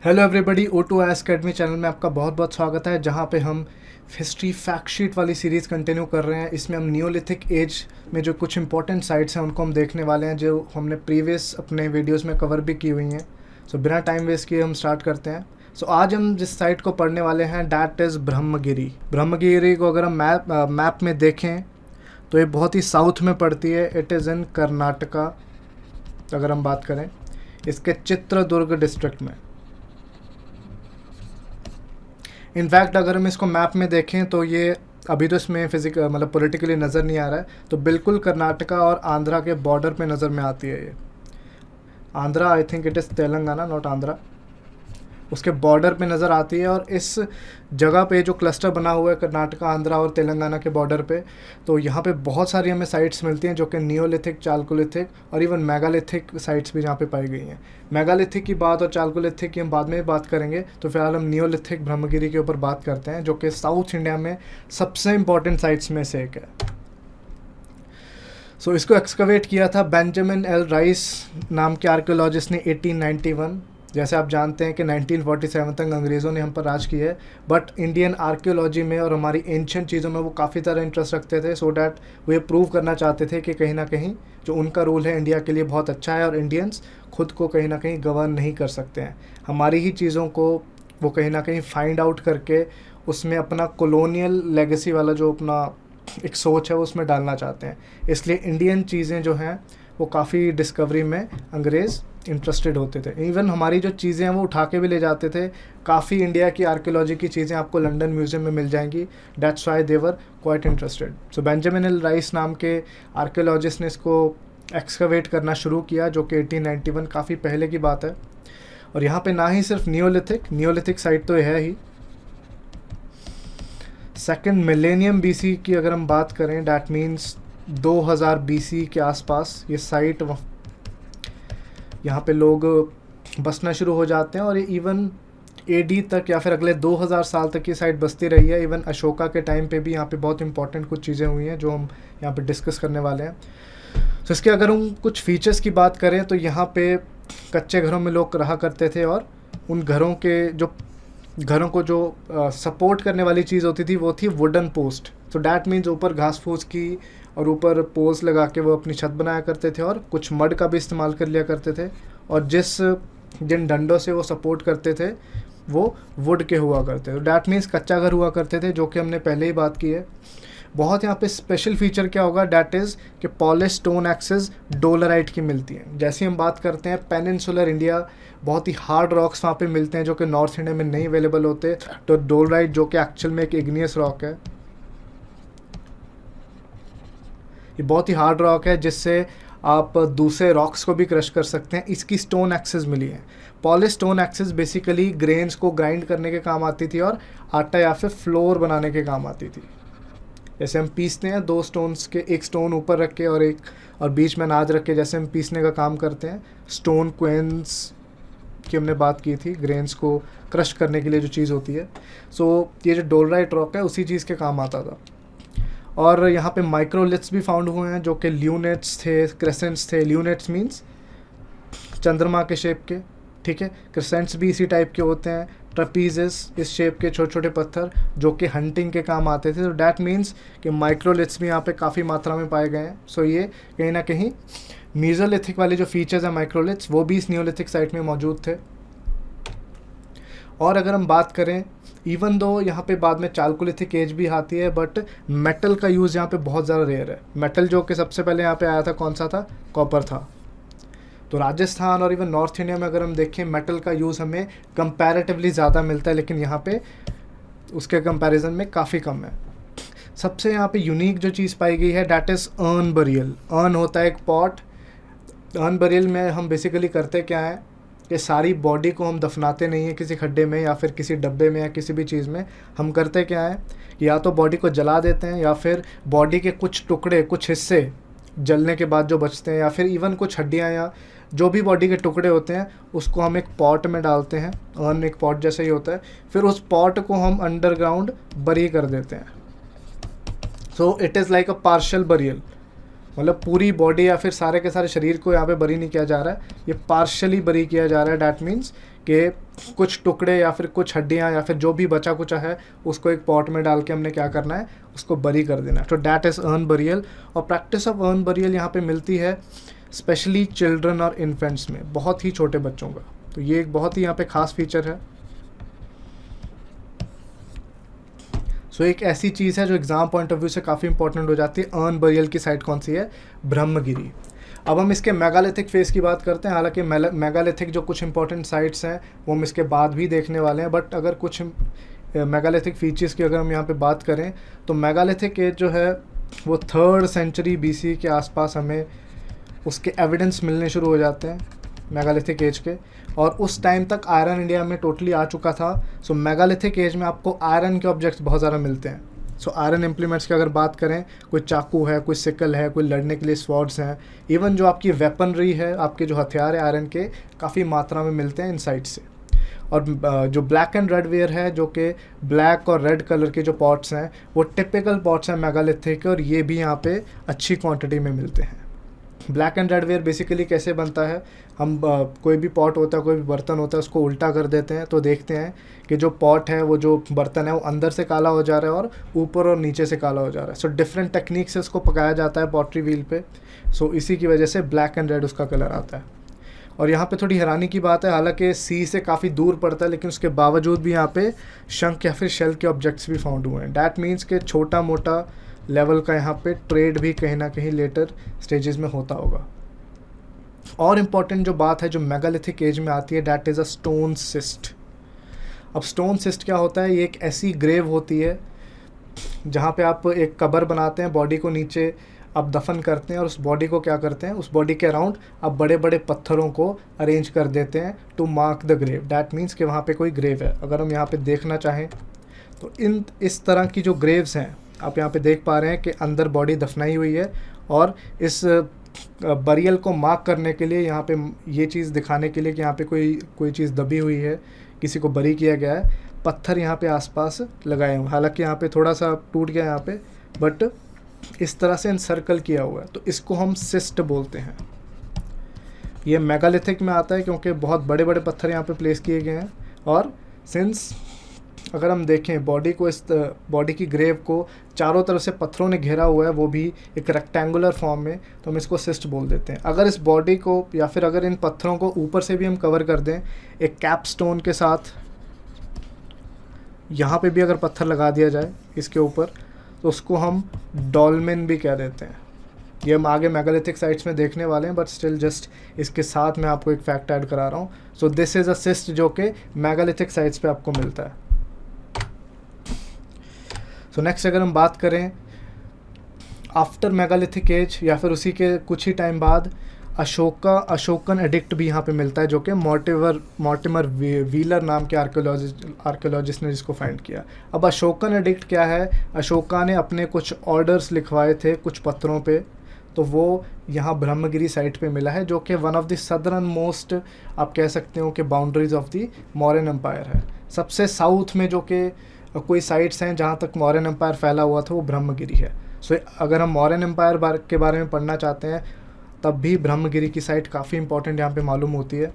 Hello everybody, O2IS academy channel में आपका बहुत बहुत स्वागत है, जहां पे हम हिस्ट्री फैक्ट शीट वाली सीरीज़ कंटिन्यू कर रहे हैं। इसमें हम नियोलिथिक एज में जो कुछ इंपॉर्टेंट साइट्स हैं उनको हम देखने वाले हैं, जो हमने प्रीवियस अपने वीडियोस में कवर भी की हुई हैं। सो बिना टाइम वेस्ट किए हम स्टार्ट करते हैं। सो आज हम जिस साइट को पढ़ने वाले हैं डैट इज़ ब्रह्मगिरी। ब्रह्मगिरी को अगर हम मैप में देखें तो ये बहुत ही साउथ में पड़ती है। It is in Karnataka. अगर हम बात करें इसके चित्रदुर्ग डिस्ट्रिक्ट में, इनफैक्ट अगर हम इसको मैप में देखें तो ये अभी तो इसमें मतलब पॉलिटिकली नज़र नहीं आ रहा है, तो बिल्कुल कर्नाटका और आंध्रा के बॉर्डर पे नज़र में आती है। ये Andhra, I think it is Telangana, not Andhra, उसके बॉर्डर पे नज़र आती है। और इस जगह पे जो क्लस्टर बना हुआ है कर्नाटका, आंध्रा और तेलंगाना के बॉर्डर पे, तो यहाँ पे बहुत सारी हमें साइट्स मिलती हैं जो कि नियोलिथिक, चालकोलिथिक और इवन मेगालिथिक साइट्स भी यहाँ पे पाई गई हैं। मेगालिथिक की बात और चालकोलिथिक की हम बाद में बात करेंगे, तो फिलहाल हम नियोलिथिक ब्रह्मगिरी के ऊपर बात करते हैं, जो कि साउथ इंडिया में सबसे इंपॉर्टेंट साइट्स में से एक है। सो इसको एक्सकवेट किया था बेंजामिन एल राइस नाम के आर्कियोलॉजिस्ट ने 1891। जैसे आप जानते हैं कि 1947 तक अंग्रेज़ों ने हम पर राज किया है, बट इंडियन आर्कियोलॉजी में और हमारी एंशियंट चीज़ों में वो काफ़ी तरह इंटरेस्ट रखते थे। सो डैट वो ये प्रूव करना चाहते थे कि कहीं ना कहीं जो उनका रूल है इंडिया के लिए बहुत अच्छा है और इंडियंस खुद को कहीं ना कहीं गवर्न नहीं कर सकते हैं। हमारी ही चीज़ों को वो कहीं ना कहीं फाइंड आउट करके उसमें अपना कॉलोनियल लेगेसी वाला जो अपना एक सोच है वो उसमें डालना चाहते हैं। इसलिए इंडियन चीज़ें जो हैं वो काफ़ी डिस्कवरी में अंग्रेज़ इंटरेस्टेड होते थे। इवन हमारी जो चीज़ें हैं वो उठा के भी ले जाते थे। काफ़ी इंडिया की आर्कियोलॉजी की चीज़ें आपको लंदन म्यूज़ियम में मिल जाएंगी। That's why they were quite interested. So Benjamin L rice नाम के आर्कियोलॉजिस्ट ने इसको एक्सकवेट करना शुरू किया, जो कि 1891 काफ़ी पहले की बात है। और यहाँ पे ना ही सिर्फ नियोलिथिक साइट तो है ही, सेकेंड मिलेनियम BC की अगर हम बात करें, डैट मीन्स 2000 BC के आसपास ये साइट, यहाँ पे लोग बसना शुरू हो जाते हैं। और ये इवन AD तक या फिर अगले 2000 साल तक ये साइट बसती रही है। इवन अशोका के टाइम पे भी यहाँ पे बहुत इंपॉर्टेंट कुछ चीज़ें हुई हैं जो हम यहाँ पे डिस्कस करने वाले हैं। तो इसके अगर हम कुछ फीचर्स की बात करें तो यहाँ पे कच्चे घरों में लोग रहा करते थे, और उन घरों को जो सपोर्ट करने वाली चीज़ होती थी वो थी वुडन पोस्ट। तो डैट मीन्स ऊपर घास फूस की और ऊपर पोल्स लगा के वो अपनी छत बनाया करते थे, और कुछ मड का भी इस्तेमाल कर लिया करते थे। और जिन डंडों से वो सपोर्ट करते थे वो वुड के हुआ करते थे। तो डैट मीन्स कच्चा घर हुआ करते थे, जो कि हमने पहले ही बात की है। बहुत यहाँ पे स्पेशल फीचर क्या होगा, डैट इज़ कि पॉलिश स्टोन एक्सेस डोलराइट की मिलती हैं। जैसे हम बात करते हैं पेनिनसुलर इंडिया, बहुत ही हार्ड रॉक्स वहाँ पे मिलते हैं जो कि नॉर्थ इंडिया में नहीं अवेलेबल होते। तो डोलराइट जो कि एक्चुअल में एक इग्नियस रॉक है, ये बहुत ही हार्ड रॉक है जिससे आप दूसरे रॉक्स को भी क्रश कर सकते हैं। इसकी स्टोन एक्सेस मिली है। Polish stone axes basically grains को ग्राइंड करने के काम आती थी और आटा या फिर फ्लोर बनाने के काम आती थी। जैसे हम पीसते हैं दो स्टोन्स के, एक स्टोन ऊपर रख के और बीच में अनाज रख के, जैसे हम पीसने का काम करते हैं। स्टोन क्वेंस की हमने बात की थी, ग्रेन्स को क्रश करने के लिए जो चीज़ होती है। सो ये जो डोलराइट रॉक है उसी चीज़ के काम आता था। और यहाँ पे माइक्रोलिथ्स भी फाउंड हुए हैं जो कि ल्यूनेट्स थे, क्रेसेंट्स थे। ल्यूनेट्स मीन्स चंद्रमा के शेप के, ठीक है। क्रेसेंट्स भी इसी टाइप के होते हैं। ट्रपीजेस, इस शेप के छोटे छोटे पत्थर जो कि हंटिंग के काम आते थे। तो डैट मीन्स कि माइक्रोलिथ्स भी यहाँ पे काफ़ी मात्रा में पाए गए हैं। सो ये कहीं ना कहीं मीज़ोलिथिक वाले जो फीचर्स हैं माइक्रोलिथ्स, वो भी इस नियोलिथिक साइट में मौजूद थे। और अगर हम बात करें, इवन दो यहाँ पे बाद में चालकोलिथिक एज भी आती है, बट मेटल का यूज़ यहाँ पे बहुत ज़्यादा रेयर है। मेटल जो कि सबसे पहले यहाँ पे आया था, कौन सा था? कॉपर था। तो राजस्थान और इवन नॉर्थ इंडिया में अगर हम देखें, मेटल का यूज़ हमें कंपैरेटिवली ज़्यादा मिलता है, लेकिन यहाँ पे उसके कंपैरिजन में काफ़ी कम है। सबसे यहाँ पे यूनिक जो चीज़ पाई गई है, that is earn burial. Earn होता है एक पॉट। अर्न बरियल में हम बेसिकली करते क्या है कि सारी बॉडी को हम दफनाते नहीं हैं किसी खड्डे में या फिर किसी डब्बे में या किसी भी चीज़ में। हम करते क्या है, या तो बॉडी को जला देते हैं, या फिर बॉडी के कुछ टुकड़े, कुछ हिस्से जलने के बाद जो बचते हैं, या फिर इवन कुछ हड्डियाँ या जो भी बॉडी के टुकड़े होते हैं, उसको हम एक पॉट में डालते हैं। अर्न एक पॉट जैसा ही होता है। फिर उस पॉट को हम अंडरग्राउंड बरी कर देते हैं। So it is like a partial burial. मतलब पूरी बॉडी या फिर सारे के सारे शरीर को यहाँ पे बरी नहीं किया जा रहा है, ये पार्शली बरी किया जा रहा है। डैट मीन्स कि कुछ टुकड़े या फिर कुछ हड्डियाँ या फिर जो भी बचा कुचा है उसको एक पॉट में डाल के हमने क्या करना है, उसको बरी कर देना है। तो डैट इज़ अर्न बरियल। और प्रैक्टिस ऑफ अर्न बरियल यहाँ पे मिलती है स्पेशली चिल्ड्रन और इन्फेंट्स में, बहुत ही छोटे बच्चों का। तो ये एक बहुत ही यहाँ पे ख़ास फीचर है। सो एक ऐसी चीज़ है जो एग्ज़ाम पॉइंट ऑफ व्यू से काफ़ी इंपॉर्टेंट हो जाती है। अर्न बरियल की साइट कौन सी है? ब्रह्मगिरी। अब हम इसके मेगालिथिक फेज़ की बात करते हैं। हालांकि मेगालिथिक जो कुछ इंपॉर्टेंट साइट्स हैं वो हम इसके बाद भी देखने वाले हैं, बट अगर कुछ मेगालिथिक फीचर्स की अगर हम यहाँ पे बात करें तो मेगालिथिक एज जो है वो 3rd सेंचुरी BC के आसपास हमें उसके एविडेंस मिलने शुरू हो जाते हैं मेगालिथिक एज के। और उस टाइम तक आयरन इंडिया में टोटली आ चुका था। सो मेगालिथिक एज में आपको आयरन के ऑब्जेक्ट्स बहुत ज़्यादा मिलते हैं। सो आयरन इम्प्लीमेंट्स की अगर बात करें, कोई चाकू है, कोई सिकल है, कोई लड़ने के लिए स्वॉर्ड्स हैं, इवन जो आपकी वेपनरी है, आपके जो हथियार है आयरन के, काफ़ी मात्रा में मिलते हैं इन साइट से। और जो ब्लैक एंड रेड वेयर है, जो कि ब्लैक और रेड कलर के जो पॉट्स हैं वो टिपिकल पॉट्स हैं मेगालिथिक के, और ये भी यहाँ पे अच्छी क्वांटिटी में मिलते हैं। Black and red ware basically कैसे बनता है, हम कोई भी पॉट होता है, कोई भी बर्तन होता है, उसको उल्टा कर देते हैं तो देखते हैं कि जो पॉट है, वो जो बर्तन है वो अंदर से काला हो जा रहा है और ऊपर और नीचे से काला हो जा रहा है। सो डिफरेंट टेक्निक से उसको पकाया जाता है पॉटरी व्हील पे। सो इसी की वजह से ब्लैक एंड रेड उसका कलर आता है। और यहाँ पे थोड़ी हैरानी की बात है, हालांकि सी से काफ़ी दूर पड़ता है, लेकिन उसके बावजूद भी यहाँ पे शंख या फिर शेल के ऑब्जेक्ट्स भी फाउंड हुए हैं। डैट मीन्स के छोटा मोटा लेवल का यहाँ पे ट्रेड भी कहीं ना कहीं लेटर स्टेजेस में होता होगा। और इम्पॉर्टेंट जो बात है जो मेगालिथिक एज में आती है, that is a stone cyst. अब स्टोन सिस्ट क्या होता है? ये एक ऐसी ग्रेव होती है जहाँ पे आप एक कबर बनाते हैं, बॉडी को नीचे आप दफन करते हैं और उस बॉडी को क्या करते हैं, उस बॉडी के अराउंड आप बड़े बड़े पत्थरों को अरेंज कर देते हैं to mark the grave. That means कि वहाँ पे कोई ग्रेव है। अगर हम यहाँ पे देखना चाहें तो इस तरह की जो ग्रेव्स हैं आप यहाँ पे देख पा रहे हैं कि अंदर बॉडी दफनाई हुई है, और इस बरियल को मार्क करने के लिए, यहाँ पे ये चीज़ दिखाने के लिए कि यहाँ पे कोई चीज़ दबी हुई है, किसी को बरी किया गया है, पत्थर यहाँ पे आसपास लगाए हुए। हालांकि यहाँ पे थोड़ा सा टूट गया यहाँ पे, बट इस तरह से इनसर्कल किया हुआ है, तो इसको हम सिस्ट बोलते हैं। ये मेगालिथिक में आता है क्योंकि बहुत बड़े बड़े पत्थर यहाँ पे प्लेस किए गए हैं। और सिंस अगर हम देखें बॉडी को, इस बॉडी की ग्रेव को चारों तरफ से पत्थरों ने घेरा हुआ है, वो भी एक रेक्टेंगुलर फॉर्म में, तो हम इसको सिस्ट बोल देते हैं। अगर इस बॉडी को या फिर अगर इन पत्थरों को ऊपर से भी हम कवर कर दें एक कैपस्टोन के साथ, यहाँ पे भी अगर पत्थर लगा दिया जाए इसके ऊपर, तो उसको हम डॉल्मेन भी कह देते हैं। ये हम आगे मेगालिथिक साइट्स में देखने वाले हैं, बट स्टिल जस्ट इसके साथ मैं आपको एक फैक्ट ऐड करा रहा हूँ। So this is a cyst जो कि मेगालिथिक साइट्स पे आपको मिलता है। सो नेक्स्ट अगर हम बात करें आफ्टर मेगालिथिक एज या फिर उसी के कुछ ही टाइम बाद अशोकन एडिक्ट भी यहाँ पे मिलता है, जो कि मॉर्टिमर व्हीलर नाम के आर्कियोलॉजिस्ट ने जिसको फाइंड किया। अब अशोकन एडिक्ट क्या है? अशोका ने अपने कुछ ऑर्डर्स लिखवाए थे कुछ पत्थरों पे, तो वो यहाँ ब्रह्मगिरी साइट पे मिला है, जो कि one of the southern most आप कह सकते हो कि boundaries of the Mauryan empire है। सबसे साउथ में जो कि कोई साइट्स हैं जहाँ तक मौर्यन एम्पायर फैला हुआ था वो ब्रह्मगिरी है। सो अगर हम मौर्यन एम्पायर के बारे में पढ़ना चाहते हैं तब भी ब्रह्मगिरी की साइट काफ़ी इंपॉर्टेंट यहाँ पे मालूम होती है।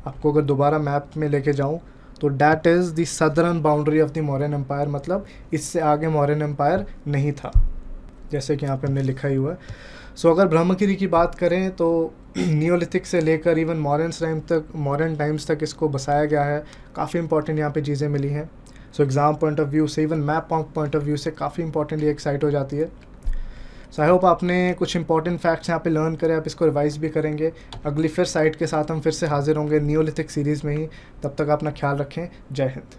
आपको अगर दोबारा मैप में लेके जाऊँ तो that is the southern boundary of the Mauryan empire, मतलब इससे आगे मौर्यन एम्पायर नहीं था, जैसे कि यहाँ पे हमने लिखा ही हुआ है। सो अगर ब्रह्मगिरी की बात करें तो नियोलिथिक से लेकर इवन मॉडर्न टाइम्स तक इसको बसाया गया है। काफ़ी इंपॉर्टेंट यहाँ पे चीज़ें मिली हैं। सो एग्ज़ाम पॉइंट ऑफ व्यू से, even map point of view से काफ़ी इंपॉर्टेंट ये एक साइट हो जाती है। सो आई होप आपने कुछ इंपॉर्टेंट फैक्ट्स यहाँ पे लर्न करे, आप इसको रिवाइज भी करेंगे। अगली फिर साइट के साथ हम फिर से हाजिर होंगे नियोलिथिक सीरीज़ में ही। तब तक अपना ख्याल रखें। जय हिंद।